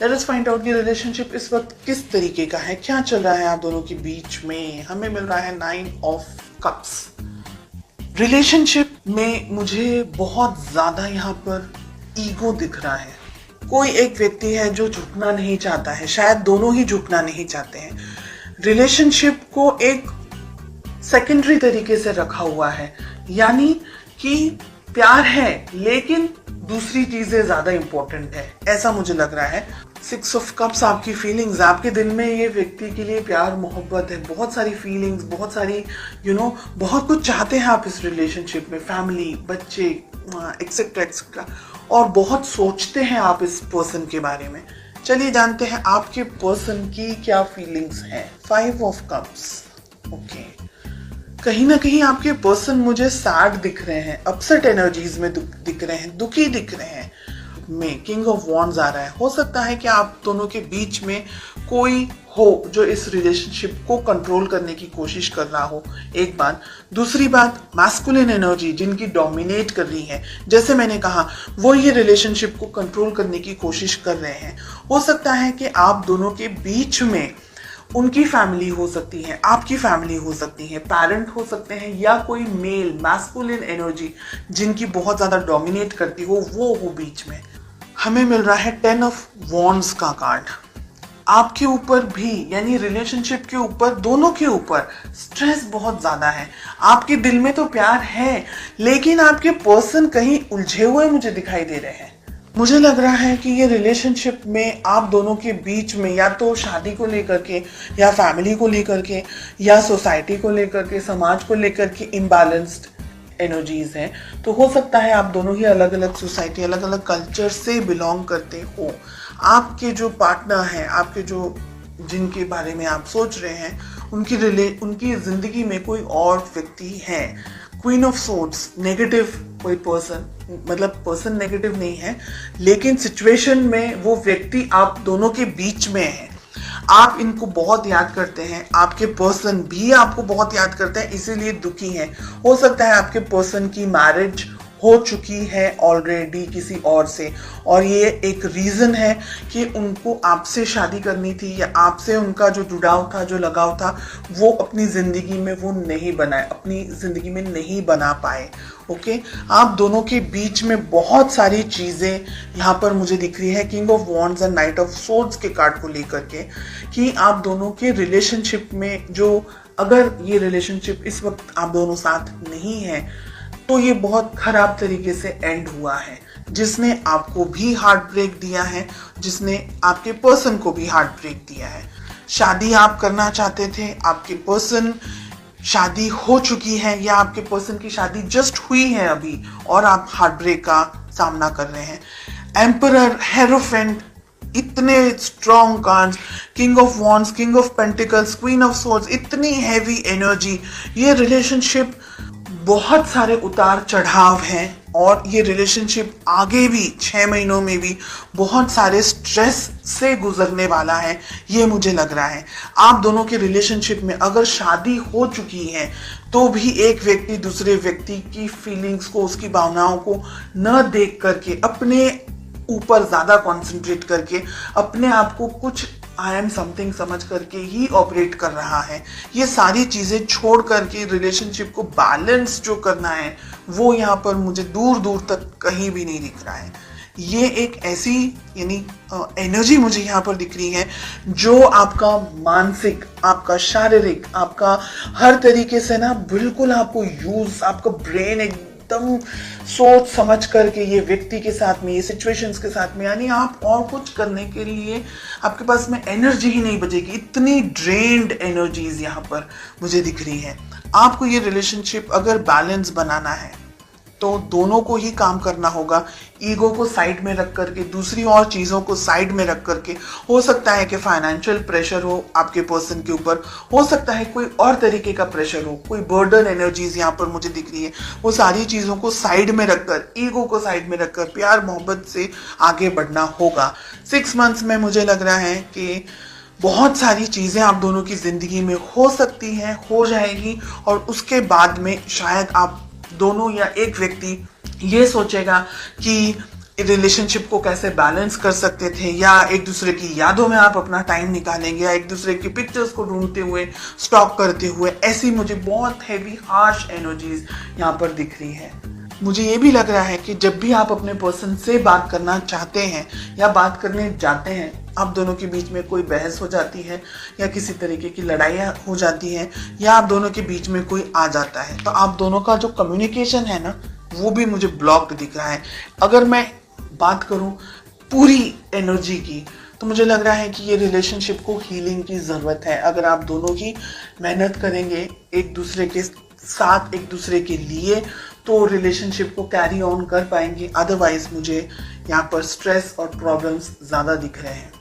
Let us find out कि relationship इस वक्त किस तरीके का है, क्या चल रहा है आप दोनों के बीच में। हमें मिल रहा है 9 ऑफ कप्स। रिलेशनशिप में मुझे बहुत ज्यादा यहाँ पर ईगो दिख रहा है। कोई एक व्यक्ति है जो झुकना नहीं चाहता है, शायद दोनों ही झुकना नहीं चाहते हैं। रिलेशनशिप को एक सेकेंडरी तरीके से रखा हुआ है, यानी कि प्यार है लेकिन दूसरी चीजें ज्यादा इंपॉर्टेंट है, ऐसा मुझे लग रहा है। 6 ऑफ कप्स आपकी फीलिंग्स, आपके दिल में ये व्यक्ति के लिए प्यार मोहब्बत है, बहुत सारी फीलिंग्स, बहुत सारी बहुत कुछ चाहते हैं आप इस रिलेशनशिप में, फैमिली, बच्चे, एक्सेट्रा एक्सेट्रा, और बहुत सोचते हैं आप इस पर्सन के बारे में। चलिए जानते हैं आपके पर्सन की क्या फीलिंग्स हैं। 5 ऑफ कप्स। ओके, कहीं ना कहीं आपके पर्सन मुझे सैड दिख रहे हैं, अपसेट एनर्जीज में दिख रहे हैं, दुखी दिख रहे हैं। में किंग ऑफ वॉन्ड्स आ रहा है। हो सकता है कि आप दोनों के बीच में कोई हो जो इस रिलेशनशिप को कंट्रोल करने की कोशिश कर रहा हो, एक बात। दूसरी बात, मैस्कुलिन एनर्जी जिनकी डोमिनेट कर रही है, जैसे मैंने कहा, वो ये रिलेशनशिप को कंट्रोल करने की कोशिश कर रहे हैं। हो सकता है कि आप दोनों के बीच में उनकी फैमिली हो सकती है, आपकी फैमिली हो सकती है, पेरेंट हो सकते हैं, या कोई मेल मैस्कुलिन एनर्जी जिनकी बहुत ज्यादा डोमिनेट करती हो, वो हो बीच में। हमें मिल रहा है 10 ऑफ वॉन्ड्स का कार्ड। आपके ऊपर भी, यानी रिलेशनशिप के ऊपर, दोनों के ऊपर स्ट्रेस बहुत ज्यादा है। आपके दिल में तो प्यार है लेकिन आपके पर्सन कहीं उलझे हुए मुझे दिखाई दे रहे हैं। मुझे लग रहा है कि ये रिलेशनशिप में आप दोनों के बीच में या तो शादी को लेकर के, या फैमिली को लेकर के, या सोसाइटी को लेकर के, समाज को लेकर के इम्बैलेंस्ड एनर्जीज हैं। तो हो सकता है आप दोनों ही अलग अलग सोसाइटी, अलग अलग कल्चर से बिलोंग करते हो। आपके जो पार्टनर हैं, आपके जो जिनके बारे में आप सोच रहे हैं, उनकी जिंदगी में कोई और व्यक्ति है। क्वीन ऑफ सोर्ड्स, नेगेटिव कोई पर्सन, मतलब पर्सन नेगेटिव नहीं है लेकिन सिचुएशन में वो व्यक्ति आप दोनों के बीच में है। आप इनको बहुत याद करते हैं, आपके पर्सन भी आपको बहुत याद करते हैं, इसीलिए दुखी हैं। हो सकता है आपके पर्सन की मैरिज हो चुकी है ऑलरेडी किसी और से, और ये एक रीजन है कि उनको आपसे शादी करनी थी, या आपसे उनका जो जुड़ाव था, जो लगाव था, वो अपनी जिंदगी में वो नहीं बनाए, अपनी जिंदगी में नहीं बना पाए। ओके, आप दोनों के बीच में बहुत सारी चीजें यहाँ पर मुझे दिख रही है king of wands and night of swords के कार्ड को लेकर के, कि आप दोनों के रिलेशनशिप में जो, अगर ये रिलेशनशिप इस वक्त आप दोनों साथ नहीं है तो ये बहुत खराब तरीके से एंड हुआ है, जिसने आपको भी हार्ट ब्रेक दिया है, जिसने आपके पर्सन को भी हार्ट ब्रेक दिया है। शादी आप करना चाहते थे, आपके पर्सन शादी हो चुकी है, या आपके पर्सन की शादी जस्ट हुई है अभी, और आप हार्ट ब्रेक का सामना कर रहे हैं। एम्परर, हेरोफेंट, इतने strong cards, king of wands, king of pentacles, queen of swords, इतनी हैवी एनर्जी। ये रिलेशनशिप बहुत सारे उतार चढ़ाव हैं, और ये रिलेशनशिप आगे भी 6 महीनों में भी बहुत सारे स्ट्रेस से गुजरने वाला है, ये मुझे लग रहा है। आप दोनों के रिलेशनशिप में अगर शादी हो चुकी है तो भी एक व्यक्ति दूसरे व्यक्ति की फीलिंग्स को, उसकी भावनाओं को न देख करके, अपने ऊपर ज्यादा कंसंट्रेट करके, अपने आप को कुछ आई एम समथिंग समझ करके ही ऑपरेट कर रहा है। ये सारी चीजें छोड़ करके रिलेशनशिप को बैलेंस जो करना है, वो यहाँ पर मुझे दूर दूर तक कहीं भी नहीं दिख रहा है। ये एक ऐसी यानी एनर्जी मुझे यहाँ पर दिख रही है जो आपका मानसिक, आपका शारीरिक, आपका हर तरीके से ना बिल्कुल आपको यूज, आपका ब्रेन एकदम सोच समझ करके ये व्यक्ति के साथ में, ये सिचुएशंस के साथ में, यानी आप और कुछ करने के लिए आपके पास में एनर्जी ही नहीं बचेगी। इतनी ड्रेन्ड एनर्जीज यहाँ पर मुझे दिख रही है। आपको ये रिलेशनशिप अगर बैलेंस बनाना है तो दोनों को ही काम करना होगा। ईगो को साइड में रख करके, दूसरी और चीज़ों को साइड में रख करके, हो सकता है कि फाइनेंशियल प्रेशर हो आपके पर्सन के ऊपर, हो सकता है कोई और तरीके का प्रेशर हो, कोई बर्डन एनर्जीज यहाँ पर मुझे दिख रही है। वो सारी चीज़ों को साइड में रखकर, ईगो को साइड में रखकर प्यार मोहब्बत से आगे बढ़ना होगा। 6 मंथ्स में मुझे लग रहा है कि बहुत सारी चीज़ें आप दोनों की ज़िंदगी में हो सकती हैं, हो जाएगी, और उसके बाद में शायद आप दोनों या एक व्यक्ति ये सोचेगा कि रिलेशनशिप को कैसे बैलेंस कर सकते थे, या एक दूसरे की यादों में आप अपना टाइम निकालेंगे, या एक दूसरे की पिक्चर्स को ढूंढते हुए, स्टॉक करते हुए, ऐसी मुझे बहुत हैवी हार्श एनर्जीज यहाँ पर दिख रही है। मुझे ये भी लग रहा है कि जब भी आप अपने पर्सन से बात करना चाहते हैं या बात करने जाते हैं, आप दोनों के बीच में कोई बहस हो जाती है या किसी तरीके की लड़ाइयाँ हो जाती हैं, या आप दोनों के बीच में कोई आ जाता है, तो आप दोनों का जो कम्युनिकेशन है ना, वो भी मुझे ब्लॉक्ड दिख रहा है। अगर मैं बात करूं पूरी एनर्जी की, तो मुझे लग रहा है कि ये रिलेशनशिप को हीलिंग की ज़रूरत है। अगर आप दोनों ही मेहनत करेंगे एक दूसरे के साथ, एक दूसरे के लिए, तो रिलेशनशिप को कैरी ऑन कर पाएंगे। अदरवाइज मुझे यहाँ पर स्ट्रेस और प्रॉब्लम्स ज़्यादा दिख रहे हैं।